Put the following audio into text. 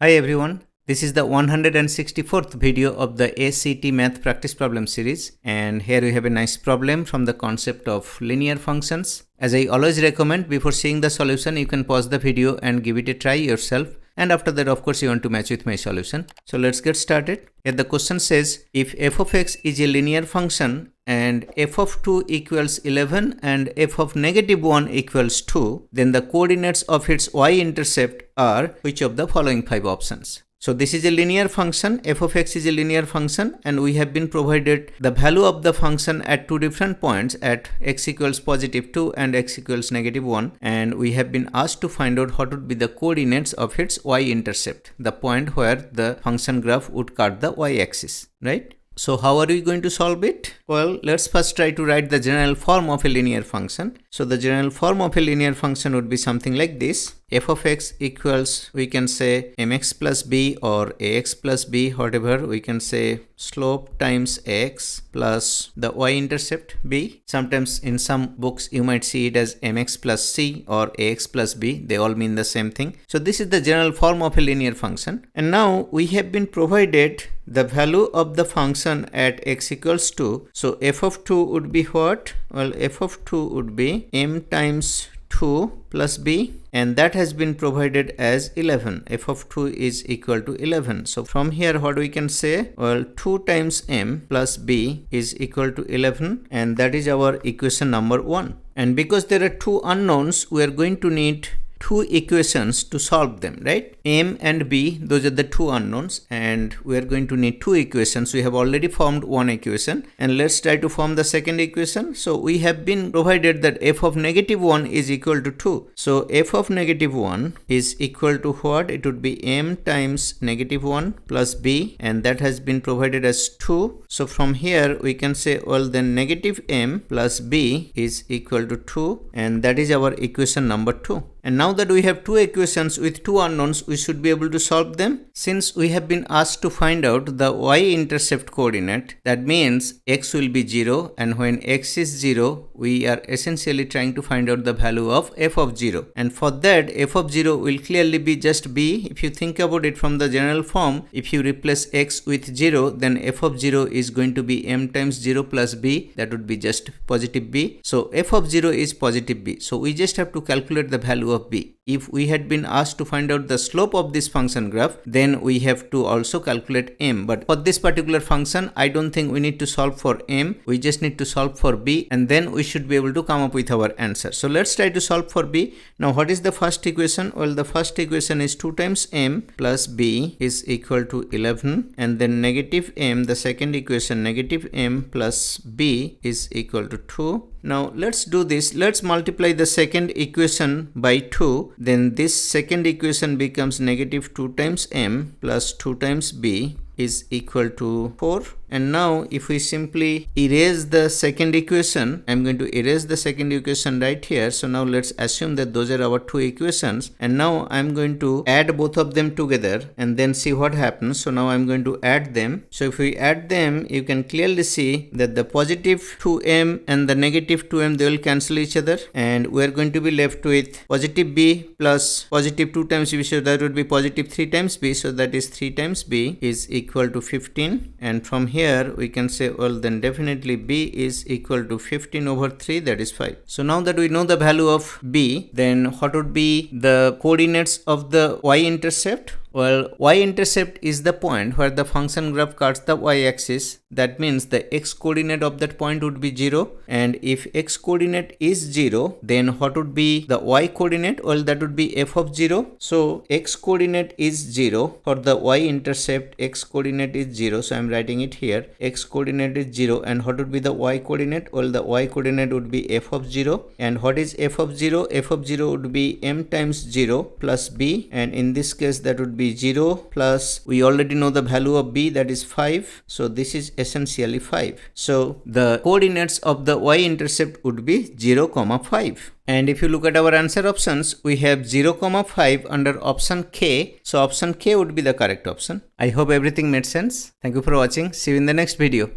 Hi everyone, this is the 164th video of the ACT Math Practice Problem series, and here we have a nice problem from the concept of linear functions. As I always recommend, before seeing the solution you can pause the video and give it a try yourself, and after that of course you want to match with my solution. So let's get started. Here the question says, if f of x is a linear function and f of 2 equals 11 and f of negative 1 equals 2, then the coordinates of its y-intercept are which of the following 5 options? So this is a linear function, f of x is a linear function, and we have been provided the value of the function at two different points at x equals positive 2 and x equals negative 1, and we have been asked to find out what would be the coordinates of its y-intercept, the point where the function graph would cut the y-axis, right? So how are we going to solve it? Well, let's first try to write the general form of a linear function. So the general form of a linear function would be something like this. F of x equals, we can say mx plus b or ax plus b, whatever. We can say slope times x plus the y-intercept b. Sometimes in some books you might see it as mx plus c or ax plus b. They all mean the same thing. So this is the general form of a linear function. And now we have been provided the value of the function at x equals 2. So f of 2 would be what? Well, f of 2 would be m times 2 plus b, and that has been provided as 11. F of 2 is equal to 11. So from here what we can say? Well, 2 times m plus b is equal to 11, and that is our equation number 1. And because there are two unknowns, we are going to need two equations to solve them, right? M and b, those are the two unknowns, and we are going to need two equations. We have already formed one equation, and let's try to form the second equation. So we have been provided that f of negative 1 is equal to 2. So f of negative 1 is equal to what? It would be m times negative 1 plus b, and that has been provided as 2. So from here we can say, well, then negative m plus b is equal to 2, and that is our equation number 2. And now that we have two equations with two unknowns, we should be able to solve them. Since we have been asked to find out the y-intercept coordinate, that means x will be 0, and when x is 0, we are essentially trying to find out the value of f of 0. And for that, f of 0 will clearly be just b. If you think about it from the general form, if you replace x with 0, then f of 0 is going to be m times 0 plus b. That would be just positive b. So f of 0 is positive b. So we just have to calculate the value of b. If we had been asked to find out the slope of this function graph, then we have to also calculate m. But for this particular function, I don't think we need to solve for m. We just need to solve for b, and then we should be able to come up with our answer. So let's try to solve for b. Now what is the first equation? Well, the first equation is 2 times m plus b is equal to 11, and then negative m, the second equation, negative m plus b is equal to 2. Now let's do this. Let's multiply the second equation by 2. Then this second equation becomes negative 2 times m plus 2 times b is equal to 4. And now if we simply erase the second equation, I'm going to erase the second equation right here. So now let's assume that those are our two equations, and now I'm going to add both of them together and then see what happens. So now I'm going to add them. So if we add them, you can clearly see that the positive 2m and the negative 2m, they will cancel each other, and we're going to be left with positive b plus positive 2 times b, so that would be positive 3 times b. So that is 3 times b is equal to 15, and from here we can say, well, then definitely b is equal to 15 over 3, that is 5. So now that we know the value of b, then what would be the coordinates of the y-intercept? Well, y-intercept is the point where the function graph cuts the y-axis. That means the x-coordinate of that point would be 0. And if x-coordinate is 0, then what would be the y-coordinate? Well, that would be f of 0. So x-coordinate is 0. For the y-intercept, x-coordinate is 0. So I'm writing it here. X-coordinate is 0. And what would be the y-coordinate? Well, the y-coordinate would be f of 0. And what is f of 0? F of 0 would be m times 0 plus b. And in this case, that would be 0 plus, we already know the value of b, that is 5. So this is essentially 5. So the coordinates of the y-intercept would be 0, 5. And if you look at our answer options, we have 0, 5 under option K. So option K would be the correct option. I hope everything made sense. Thank you for watching. See you in the next video.